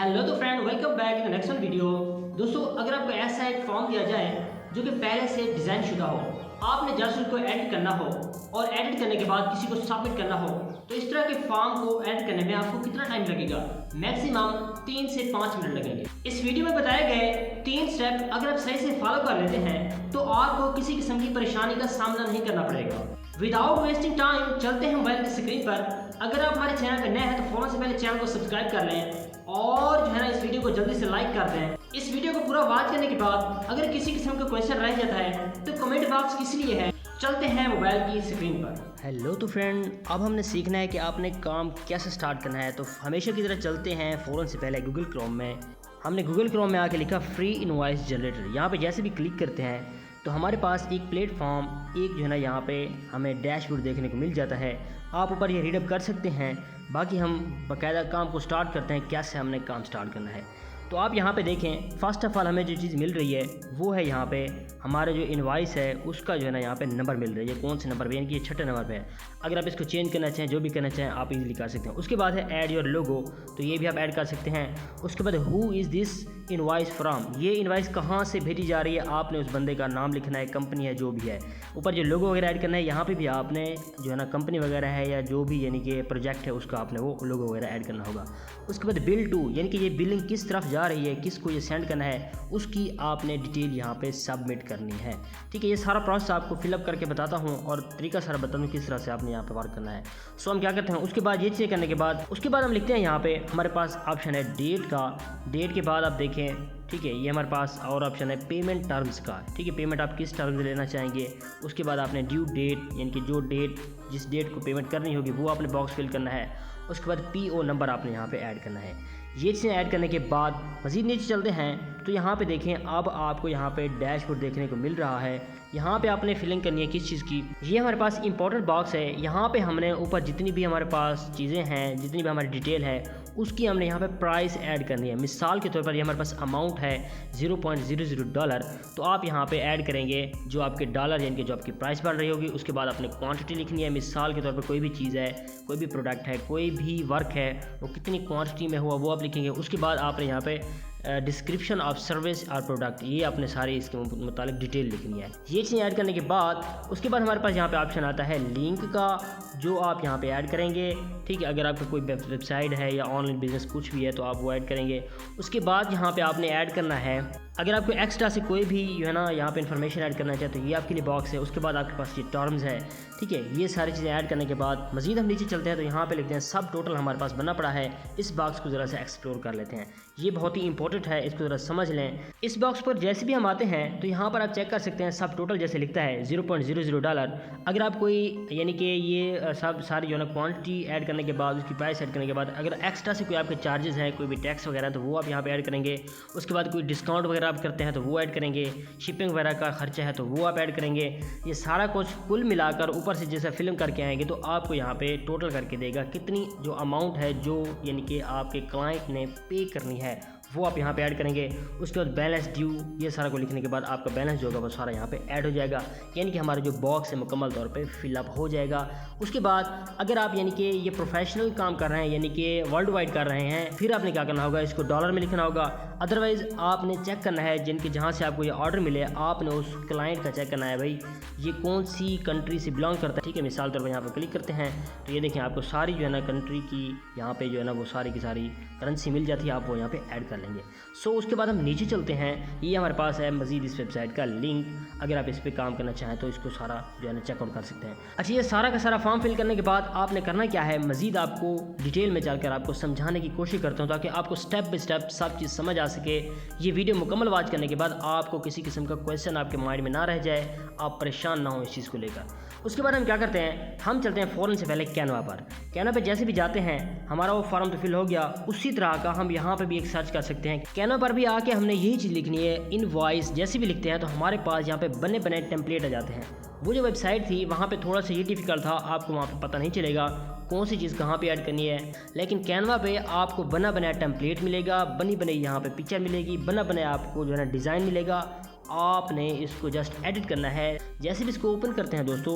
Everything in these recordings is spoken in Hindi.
हेलो तो friend, welcome back to next video. दोस्तों, अगर आपको ऐसा एक फॉर्म दिया जाए जो कि पहले से डिज़ाइन शुदा हो, आपने जस्ट उसको एडिट करना हो और एडिट करने के बाद किसी को सबमिट करना हो, तो इस तरह के फॉर्म को एडिट करने में आपको कितना टाइम लगेगा? मैक्सिमम 3 से 5 मिनट लगेंगे। इस वीडियो में बताए गए 3 स्टेप अगर आप सही से फॉलो कर लेते हैं तो आपको किसी किस्म की परेशानी का सामना नहीं करना पड़ेगा। विदाउट वेस्टिंग टाइम चलते हैं मोबाइल की स्क्रीन पर। अगर आप हमारे चैनल पर नए हैं तो फौरन से पहले चैनल को सब्सक्राइब कर लें और जो है ना इस वीडियो को जल्दी से लाइक कर दें। इस वीडियो को पूरा वॉच करने के बाद अगर किसी किस्म का क्वेश्चन रह जाता है तो कमेंट बॉक्स किस लिए है, चलते हैं मोबाइल की स्क्रीन पर। हेलो तो फ्रेंड, अब हमने सीखना है कि आपने काम कैसे स्टार्ट करना है। तो हमेशा की तरह चलते हैं फ़ौरन से पहले गूगल क्रोम में। हमने गूगल क्रोम में आके लिखा फ्री इनवॉइस जनरेटर। यहाँ पे जैसे भी क्लिक करते हैं तो हमारे पास एक प्लेटफॉर्म, एक जो है ना यहाँ पे हमें डैशबोर्ड देखने को मिल जाता है। आप ऊपर ये रीडअप कर सकते हैं। बाकी हम बाकायदा काम को स्टार्ट करते हैं, कैसे हमने काम स्टार्ट करना है। तो आप यहाँ पे देखें, फ़र्स्ट ऑफ़ ऑल हमें जो चीज़ मिल रही है वो है यहाँ पे हमारे जो इनवॉइस है उसका जो है ना यहाँ पे नंबर मिल रहा है। ये कौन से नंबर पे, यानी कि ये 6ठे नंबर पे है। अगर आप इसको चेंज करना चाहें, जो भी करना चाहें, आप इजीली कर सकते हैं। उसके बाद है ऐड योर लोगो, तो ये भी आप ऐड कर सकते हैं। उसके बाद who is this invoice from, ये इनवॉइस कहाँ से भेजी जा रही है, आपने उस बंदे का नाम लिखना है, कंपनी है जो भी है। ऊपर जो लोगो वगैरह ऐड करना है, यहाँ पे भी आपने जो है ना कंपनी वगैरह है या जो भी यानी कि प्रोजेक्ट है उसका आपने वो लोगो वगैरह ऐड करना होगा। उसके बाद बिल टू, यानी कि ये बिलिंग किस तरफ जा रही है, किसको ये सेंड करना है, उसकी आपने डिटेल यहाँ पे सबमिट करनी है। ठीक है, ये सारा प्रोसेस आपको फिलअप करके बताता हूँ और तरीका सारा बता दूँ किस तरह से आपने यहाँ पे वर्क करना है। सो हम क्या करते हैं, उसके बाद ये चीज़ करने के बाद हम लिखते हैं यहाँ पे हमारे पास ऑप्शन है डेट का। डेट के बाद आप देखें, ठीक है, ये हमारे पास और ऑप्शन है पेमेंट टर्म्स का। ठीक है, पेमेंट आप किस टर्म्स लेना चाहेंगे। उसके बाद आपने ड्यू डेट, यानी कि जो डेट जिस डेट को पेमेंट करनी होगी वो आपने बॉक्स फिल करना है। उसके बाद PO नंबर आपने यहाँ पे ऐड करना है। ये चीज़ें ऐड करने के बाद मज़ीद नीचे चलते हैं तो यहाँ पे देखें, अब आपको यहाँ पे डैशबोर्ड देखने को मिल रहा है। यहाँ पे आपने फिलिंग करनी है किस चीज़ की, ये हमारे पास इंपॉर्टेंट बॉक्स है। यहाँ पे हमने ऊपर जितनी भी हमारे पास चीज़ें हैं, जितनी भी हमारी डिटेल है, उसकी हमने यहाँ पे प्राइस ऐड करनी है। मिसाल के तौर पर ये हमारे पास अमाउंट है $0.00, तो आप यहाँ पे ऐड करेंगे जो आपके डॉलर, यानी कि जो आपकी प्राइस बढ़ रही होगी। उसके बाद आपने क्वांटिटी लिखनी है। मिसाल के तौर पर कोई भी चीज़ है, कोई भी प्रोडक्ट है, कोई भी वर्क है, वो कितनी क्वांटिटी में हुआ वो आप लिखेंगे। उसके बाद आपने यहाँ पे डिस्क्रिप्शन ऑफ सर्विस और प्रोडक्ट, ये आपने सारी इसके मुतालिक डिटेल लिखनी है। ये चीज़ ऐड करने के बाद उसके बाद हमारे पास यहाँ पे ऑप्शन आता है लिंक का, जो आप यहाँ पे ऐड करेंगे। ठीक है, अगर आपका कोई वेबसाइट है या ऑनलाइन बिजनेस कुछ भी है तो आप वो ऐड करेंगे। उसके बाद यहाँ पे आपने ऐड करना है, अगर आपको एक्स्ट्रा से कोई भी जो है ना यहाँ पे इन्फॉर्मेशन ऐड करना चाहे तो ये आपके लिए बॉक्स है। उसके बाद आपके पास ये टर्म्स है। ठीक है, ये सारी चीज़ें ऐड करने के बाद मज़ीद हम नीचे चलते हैं तो यहाँ पे लिखते हैं सब टोटल हमारे पास बना पड़ा है। इस बॉक्स को ज़रा से एक्सप्लोर कर लेते हैं, ये बहुत ही इंपॉर्टेंट है, इसको ज़रा समझ लें। इस बॉक्स पर जैसे भी हम आते हैं तो यहाँ पर आप चेक कर सकते हैं सब टोटल जैसे लिखता है $0.00। अगर आप कोई यानी कि ये सब सारी जो है ना क्वान्टिटी ऐड करने के बाद, उसकी प्राइस ऐड करने के बाद अगर एक्स्ट्रा से कोई आपके चार्जेस हैं, कोई भी टैक्स वगैरह, तो वो आप यहाँ पर ऐड करेंगे। उसके बाद कोई डिस्काउंट वगैरह आप करते हैं तो वो ऐड करेंगे। शिपिंग वगैरह का खर्चा है तो वो आप ऐड करेंगे। ये सारा कुछ कुल मिलाकर ऊपर से जैसा फिल्म करके आएंगे तो आपको यहाँ पे टोटल करके देगा कितनी जो अमाउंट है जो यानी कि आपके क्लाइंट ने पे करनी है वो आप यहाँ पे ऐड करेंगे। उसके बाद बैलेंस ड्यू, ये सारा को लिखने के बाद आपका बैलेंस जो होगा वो सारा यहाँ पे ऐड हो जाएगा, यानी कि हमारा जो बॉक्स है मुकम्मल तौर पे फिलअप हो जाएगा। उसके बाद अगर आप यानी कि ये प्रोफेशनल काम कर रहे हैं, यानी कि वर्ल्ड वाइड कर रहे हैं, फिर आपने क्या करना होगा, इसको डॉलर में लिखना होगा। अदरवाइज़ आपने चेक करना है जिनके जहाँ से आपको ये ऑर्डर मिले, आपने उस क्लाइंट का चेक करना है भाई ये कौन सी कंट्री से बिलोंग करता है। ठीक है, मिसाल तौर पर यहाँ पर क्लिक करते हैं तो ये देखें आपको सारी जो है ना कंट्री की यहाँ पे जो है ना वो सारी की सारी करेंसी मिल जाती है, आप वो यहाँ पे ऐड कर लेंगे। सो उसके बाद हम नीचे चलते हैं, ये हमारे पास है मज़ीद इस वेबसाइट का लिंक। अगर आप इस पर काम करना चाहें तो इसको सारा जो है ना चेकआउट कर सकते हैं। अच्छा, ये सारा का सारा फॉर्म फिल करने के बाद आपने करना क्या है, मज़ीद आपको डिटेल में चलकर आपको समझाने की कोशिश करता हूँ ताकि आपको स्टेप बाय स्टेप सब चीज़ समझ आ सके। ये वीडियो मुकम्मल वॉच करने के बाद आपको किसी किस्म का क्वेश्चन आपके माइंड में ना रह जाए, आप परेशान ना हो इस चीज़ को लेकर। उसके बाद हम क्या करते हैं, हम चलते हैं फ़ौरन से पहले कैनवा पर। कैनवा पे जैसे भी जाते हैं, हमारा वो फॉर्म तो फिल हो गया, उसी तरह का हम यहाँ पे भी एक सर्च कर सकते हैं। कैनवा पर भी आके हमने यही चीज़ लिखनी है, इनवॉइस। जैसे भी लिखते हैं तो हमारे पास यहाँ पे बने बने टेम्पलेट आ जाते हैं। वो जो वेबसाइट थी वहाँ पे थोड़ा सा ये डिफ़िकल्ट था, आपको वहाँ पे पता नहीं चलेगा कौन सी चीज़ कहाँ पे ऐड करनी है। लेकिन कैनवा पे आपको बना बनाया टेम्पलेट मिलेगा, बनी बनाई यहाँ पे पिक्चर मिलेगी, बना बनाया आपको जो है ना डिज़ाइन मिलेगा। आपने इसको जस्ट एडिट करना है। जैसे भी इसको ओपन करते हैं दोस्तों,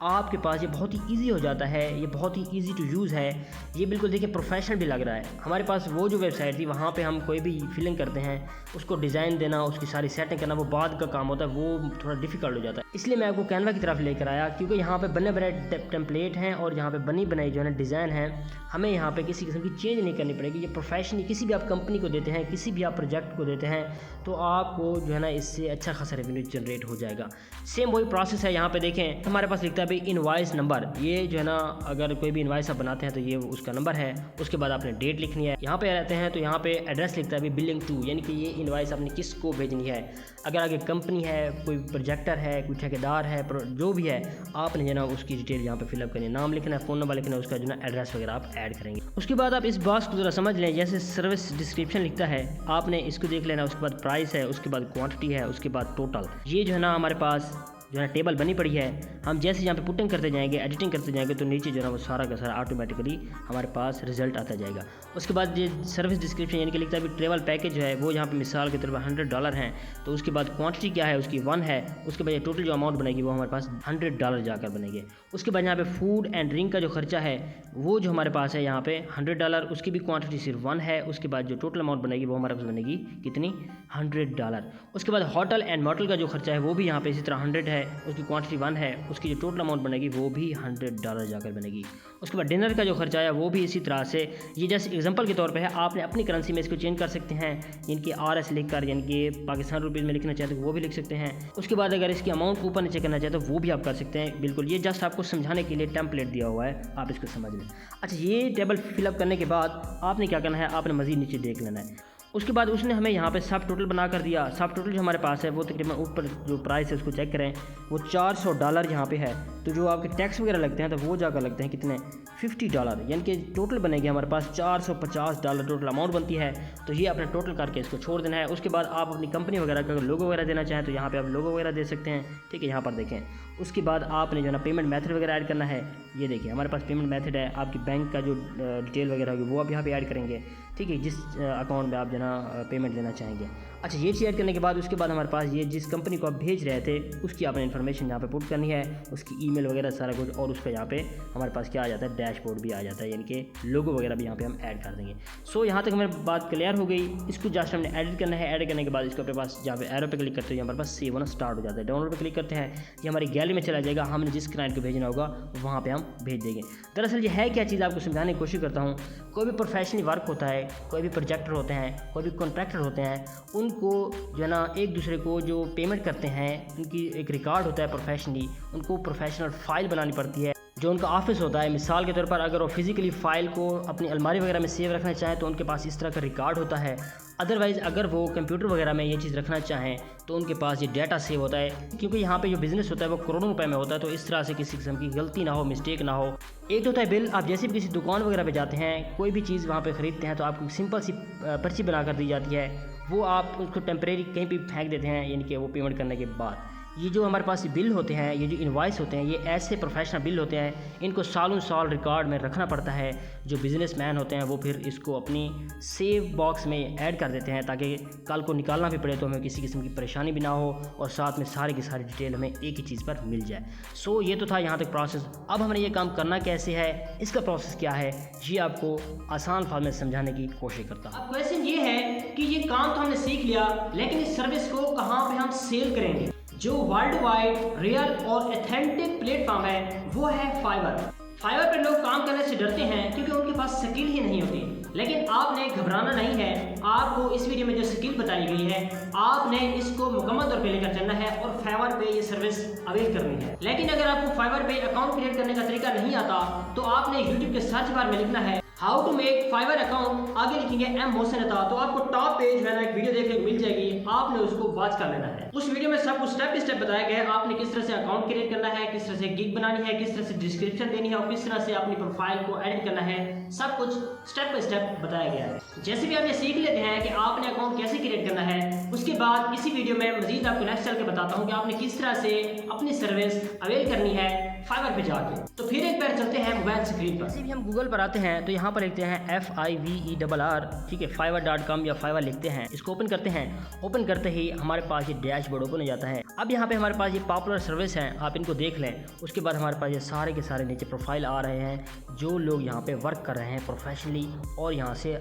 आपके पास ये बहुत ही ईजी हो जाता है, ये बहुत ही ईजी टू यूज़ है। ये बिल्कुल देखिए प्रोफेशनल भी लग रहा है। हमारे पास वो जो वेबसाइट थी वहाँ पे हम कोई भी फिलिंग करते हैं, उसको डिज़ाइन देना, उसकी सारी सेटिंग करना वो बाद का काम होता है, वो थोड़ा डिफिकल्ट हो जाता है। इसलिए मैं आपको कैनवा की तरफ लेकर आया, क्योंकि यहाँ पे बने बनाए टेम्पलेट हैं और यहाँ पे बनी बनाई जो है डिज़ाइन है, हमें यहाँ पे किसी किस्म की चेंज नहीं करनी पड़ेगी। ये प्रोफेशनली किसी भी आप कंपनी को देते हैं, किसी भी आप प्रोजेक्ट को देते हैं, तो आपको जो है ना इससे अच्छा खासा रेवेन्यू जनरेट हो जाएगा। सेम वही प्रोसेस है। यहाँ पे देखें हमारे पास लिखता है भाई इनवॉइस नंबर। ये जो है ना अगर कोई भी इनवॉइस आप बनाते हैं तो ये उसका नंबर है। उसके बाद आपने डेट लिखनी है। यहाँ पे रहते हैं तो यहाँ पे एड्रेस लिखता है भाई बिलिंग टू, यानी कि ये इनवॉइस आपने किसको भेजनी है। अगर आगे कंपनी है, कोई प्रोजेक्टर है, कोई ठेकेदार है, जो भी है, आपने जो ना उसकी डिटेल यहाँ पे फिलअप करनी है। नाम लिखना है, फ़ोन नंबर लिखना है, उसका जो ना एड्रेस वगैरह आप ऐड करेंगे। उसके बाद आप इस बॉक्स को ज़रा समझ लें, जैसे सर्विस डिस्क्रिप्शन लिखता है आपने इसको देख लेना। उसके बाद प्राइस है, उसके बाद क्वांटिटी है, उसके बाद टोटल। ये जो है ना हमारे पास जो है टेबल बनी पड़ी है। हम जैसे यहाँ पे पुटिंग करते जाएंगे, एडिटिंग करते जाएंगे, तो नीचे जो है ना वो सारा का सारा ऑटोमेटिकली हमारे पास रिजल्ट आता जाएगा। उसके बाद ये सर्विस डिस्क्रिप्शन यानी कि लिखता है भी ट्रेवल पैकेज जो है वो यहाँ पे मिसाल के तौर पर $100 है, तो उसके बाद क्वांटिटी क्या है उसकी 1 है। उसके बाद ये टोटल जो अमाउंट बनेगी वो हमारे पास $100 जाकर बनेगी। उसके बाद यहाँ पे फूड एंड ड्रिंक का जो खर्चा है वो जो हमारे पास है यहाँ पे $100, उसकी भी क्वांटिटी सिर्फ 1 है। उसके बाद जो टोटल अमाउंट बनेगी वो हमारे पास बनेगी कितनी, $100। उसके बाद होटल एंड मोटल का जो खर्चा है वो भी यहाँ पे इसी तरह 100 है, उसकी क्वांटिटी 1 है। उसकी जो टोटल अमाउंट बनेगी वो भी $100 जाकर बनेगी। उसके बाद डिनर का जो खर्चा है वो भी इसी तरह से, ये जैसे एग्जांपल के तौर पे है, आपने अपनी करेंसी में इसको चेंज कर सकते हैं, इनकी RS लिखकर, यानी कि पाकिस्तान रुपीज़ में लिखना चाहते तो वो भी लिख सकते हैं। उसके बाद अगर इसकी अमाउंट ऊपर नीचे करना चाहते तो वो भी आप कर सकते हैं। बिल्कुल ये जस्ट आपको समझाने के लिए टेम्पलेट दिया हुआ है, आप इसको समझ लें। अच्छा, ये टेबल फिलअप करने के बाद आपने क्या करना है, आपने मज़ीद नीचे देख लेना है। उसके बाद उसने हमें यहाँ पे सब टोटल बना कर दिया। सब टोटल जो हमारे पास है वो तकरीबन ऊपर जो प्राइस है उसको चेक करें, वो $400 यहाँ पे है। तो जो आपके टैक्स वगैरह लगते हैं तो वो जाकर लगते हैं कितने, $50, यानी कि टोटल बनेगी हमारे पास $450 टोटल अमाउंट बनती है। तो ये आपने टोटल करके इसको छोड़ देना है। उसके बाद आप अपनी कंपनी वगैरह का लोगो वगैरह देना चाहें तो यहाँ पे आप लोगो वगैरह दे सकते हैं, ठीक है, यहाँ पर देखें। उसके बाद आपने जो है ना पेमेंट मेथड वगैरह ऐड करना है। ये देखिए हमारे पास पेमेंट मेथड है, आपकी बैंक का जो डिटेल वगैरह होगी वो आप यहाँ पे ऐड करेंगे, ठीक है, जिस अकाउंट में आप जो है ना पेमेंट लेना चाहेंगे। अच्छा, ये चीज़ ऐड करने के बाद उसके बाद हमारे पास ये जिस कंपनी को आप भेज रहे थे उसकी आपने इन्फॉर्मेशन यहाँ पे पुट करनी है, उसकी ईमेल वगैरह सारा कुछ, और उसका यहाँ पे हमारे पास क्या आ जाता है, डैशबोर्ड भी आ जाता है, यानी कि लोगो वगैरह भी यहाँ पे हम ऐड कर देंगे। सो यहाँ तक हमारी बात क्लियर हो गई। इसको जस्ट हमने एडिट करना है। एडिट करने के बाद इसको अपने पास जहाँ पे एरो पे क्लिक करते हैं हमारे पास सेव होना स्टार्ट हो जाता है। डाउनलोड पे क्लिक करते हैं, ये हमारी गैलरी में चला जाएगा। हमने जिस क्लाइंट को भेजना होगा वहाँ पर हम भेज देंगे। दरअसल ये है क्या चीज़, आपको समझाने की कोशिश करता हूँ। कोई भी प्रोफेशनली वर्क होता है, कोई भी प्रोजेक्टर होते हैं, कोई भी कॉन्ट्रैक्टर होते हैं, उनको जो है ना एक दूसरे को जो पेमेंट करते हैं उनकी एक रिकॉर्ड होता है प्रोफेशनली, उनको प्रोफेशनल फ़ाइल बनानी पड़ती है। जो उनका ऑफिस होता है, मिसाल के तौर पर अगर वो फिज़िकली फ़ाइल को अपनी अलमारी वगैरह में सेव रखना चाहें तो उनके पास इस तरह का रिकॉर्ड होता है। अदरवाइज़ अगर वो कंप्यूटर वगैरह में ये चीज़ रखना चाहें तो उनके पास ये डाटा सेव होता है, क्योंकि यहाँ पे जो बिज़नेस होता है वो करोड़ों रुपए में होता है। तो इस तरह से किसी किस्म की गलती ना हो, मिस्टेक ना हो। एक होता है बिल, आप जैसे भी किसी दुकान वगैरह पे जाते हैं, कोई भी चीज़ वहाँ पे ख़रीदते हैं तो आपको सिंपल सी पर्ची बना कर दी जाती है, वो आप उसको टेम्परेरी कहीं भी फेंक देते हैं, यानी कि वो पेमेंट करने के बाद। ये जो हमारे पास बिल होते हैं, ये जो इनवॉइस होते हैं, ये ऐसे प्रोफेशनल बिल होते हैं, इनको सालों साल रिकॉर्ड में रखना पड़ता है। जो बिज़नेसमैन होते हैं वो फिर इसको अपनी सेव बॉक्स में ऐड कर देते हैं ताकि कल को निकालना भी पड़े तो हमें किसी किस्म की परेशानी भी ना हो, और साथ में सारी की सारी डिटेल हमें एक ही चीज़ पर मिल जाए। सो ये तो था यहाँ तक प्रोसेस। अब हमने ये काम करना कैसे है, इसका प्रोसेस क्या है, ये आपको आसान फॉर्म में समझाने की कोशिश करता हूँ। अब क्वेश्चन ये है कि ये काम तो हमने सीख लिया, लेकिन इस सर्विस को कहाँ पे हम सेल करेंगे। जो वर्ल्ड वाइड रियल और एथेंटिक प्लेटफॉर्म है वो है फाइवर। फाइवर पर लोग काम करने से डरते हैं क्योंकि उनके पास स्किल ही नहीं होती, लेकिन आपने घबराना नहीं है। आपको इस वीडियो में जो स्किल बताई गई है आपने इसको मुकम्मल तौर पे लेकर चलना है और फाइवर पे ये सर्विस अवेल करनी है। लेकिन अगर आपको फाइवर पे अकाउंट क्रिएट करने का तरीका नहीं आता तो आपने यूट्यूब के सर्च बार में लिखना है how to make Fiverr account, आगे लिखेंगे M मोहसिन अता, तो आपको टॉप पेज में एक वीडियो देखने को मिल जाएगी, आपने उसको वॉच कर लेना है। उस वीडियो में सब कुछ स्टेप बाय स्टेप बताया गया है, आपने किस तरह से अकाउंट क्रिएट करना है, किस तरह से गिग बनानी है, किस तरह से डिस्क्रिप्शन देनी है और किस तरह से अपनी प्रोफाइल को एडिट करना है, सब कुछ स्टेप बाय स्टेप बताया गया है। जैसे भी आप ये सीख लेते हैं कि आपने अकाउंट कैसे क्रिएट करना है, उसके बाद इसी वीडियो में मजीद आपको नेक्स्ट चल के बताता हूँ कि आपने किस तरह से अपनी सर्विस अवेल करनी है फाइवर पे जाके। तो फिर एक बार चलते हैं मोबाइल स्क्रीन पर। जैसे भी हम गूगल पर आते हैं तो यहाँ पर लिखते हैं FIVERR, ठीक है, fiverr.com या फाइवर लिखते हैं। इसको ओपन करते हैं। ओपन करते ही हमारे पास ये डैशबोर्ड ओपन हो जाता है। अब यहाँ पे हमारे पास ये पॉपुलर सर्विस हैं, आप इनको देख लें। उसके बाद हमारे पास ये सारे के सारे नीचे प्रोफाइल आ रहे हैं जो लोग यहाँ पे वर्क कर रहे हैं प्रोफेशनली और यहाँ से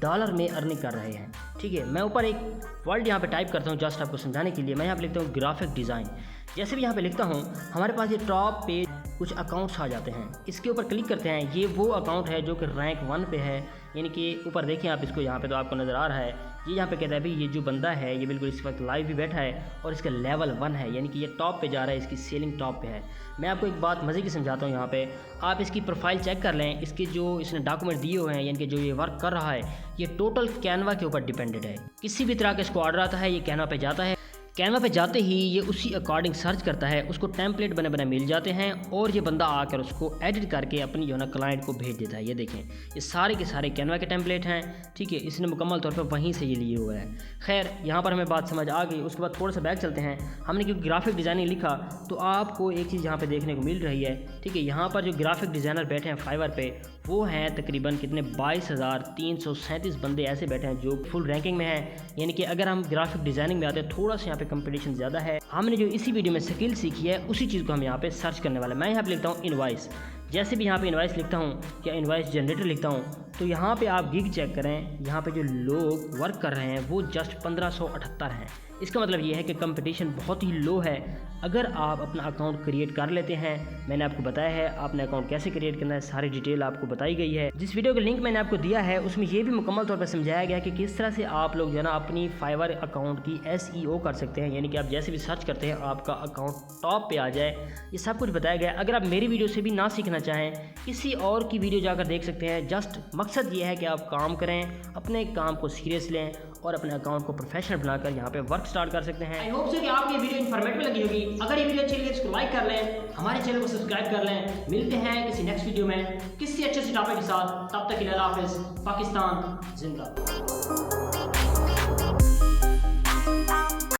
डॉलर में अर्निंग कर रहे हैं, ठीक है। मैं ऊपर एक वर्ड यहाँ पे टाइप करता हूँ जस्ट आपको समझाने के लिए। मैं यहाँ पे लिखता हूँ ग्राफिक डिज़ाइन। जैसे भी यहाँ पे लिखता हूँ हमारे पास ये टॉप पे कुछ अकाउंट्स आ जाते हैं। इसके ऊपर क्लिक करते हैं। ये वो अकाउंट है जो कि रैंक 1 पे है, यानी कि ऊपर देखें आप इसको, यहाँ पे तो आपको नज़र आ रहा है। ये यहाँ पे कहता है भाई ये जो बंदा है ये बिल्कुल इस वक्त लाइव भी बैठा है और इसका लेवल 1 है, यानी कि ये टॉप पे जा रहा है, इसकी सेलिंग टॉप पे है। मैं आपको एक बात मज़े की समझाता हूँ। यहाँ पे आप इसकी प्रोफाइल चेक कर लें। इसके जो इसने डॉक्यूमेंट दिए हुए हैं, यानी कि जो ये वर्क कर रहा है, ये टोटल कैनवा के ऊपर डिपेंडेड है। किसी भी तरह का इसको ऑर्डर आता है ये कैनवा पे जाता है। कैनवा पे जाते ही ये उसी अकॉर्डिंग सर्च करता है, उसको टेम्पलेट बने बने मिल जाते हैं और ये बंदा आकर उसको एडिट करके अपनी जो है ना क्लाइंट को भेज देता है। ये देखें ये सारे के सारे कैनवा के टेम्पलेट हैं, ठीक है। इसने मुकम्मल तौर पे वहीं से ये लिए हुआ है। खैर यहाँ पर हमें बात समझ आ गई। उसके बाद थोड़ा सा बैक चलते हैं। हमने क्योंकि ग्राफिक डिज़ाइनिंग लिखा तो आपको एक चीज़ यहाँ पर देखने को मिल रही है, ठीक है। यहाँ पर जो ग्राफिक डिज़ाइनर बैठे हैं फाइवर पे वो हैं तकरीबन कितने 22,337 बंदे ऐसे बैठे हैं जो फुल रैंकिंग में हैं। यानी कि अगर हम ग्राफिक डिज़ाइनिंग में आते हैं थोड़ा सा यहाँ पे कंपटीशन ज़्यादा है। हमने जो इसी वीडियो में स्किल सीखी है उसी चीज़ को हम यहाँ पे सर्च करने वाले हैं। मैं यहाँ पे लिखता हूँ इनवॉइस। जैसे भी यहाँ पे इनवॉइस लिखता हूँ या इनवॉइस जनरेटर लिखता हूँ तो यहाँ पे आप गिग चेक करें। यहाँ पे जो लोग वर्क कर रहे हैं वो जस्ट 1578 हैं। इसका मतलब ये है कि कंपटीशन बहुत ही लो है। अगर आप अपना अकाउंट क्रिएट कर लेते हैं, मैंने आपको बताया है आपने अकाउंट कैसे क्रिएट करना है, सारी डिटेल आपको बताई गई है। जिस वीडियो का लिंक मैंने आपको दिया है उसमें ये भी मुकम्मल तौर पर समझाया गया है कि किस तरह से आप लोग जो है ना अपनी फाइवर अकाउंट की SEO कर सकते हैं, यानी कि आप जैसे भी सर्च करते हैं आपका अकाउंट टॉप पे आ जाए। ये सब कुछ बताया गया है। अगर आप मेरी वीडियो से भी ना सीखना चाहें किसी और की वीडियो जाकर देख सकते हैं। जस्ट मकसद ये है कि आप काम करें, अपने काम को सीरियस लें और अपने अकाउंट को प्रोफेशनल बनाकर यहाँ पे वर्क स्टार्ट कर सकते हैं। आई होप सो कि आपको ये वीडियो इन्फॉर्मेटिव लगी होगी। अगर ये वीडियो अच्छी लगी तो इसको लाइक कर लें, हमारे चैनल को सब्सक्राइब कर लें। मिलते हैं किसी नेक्स्ट वीडियो में किसी अच्छे से टॉपिक के साथ। तब तक के लिए अल्लाह हाफिज़। पाकिस्तान जिंदाबाद।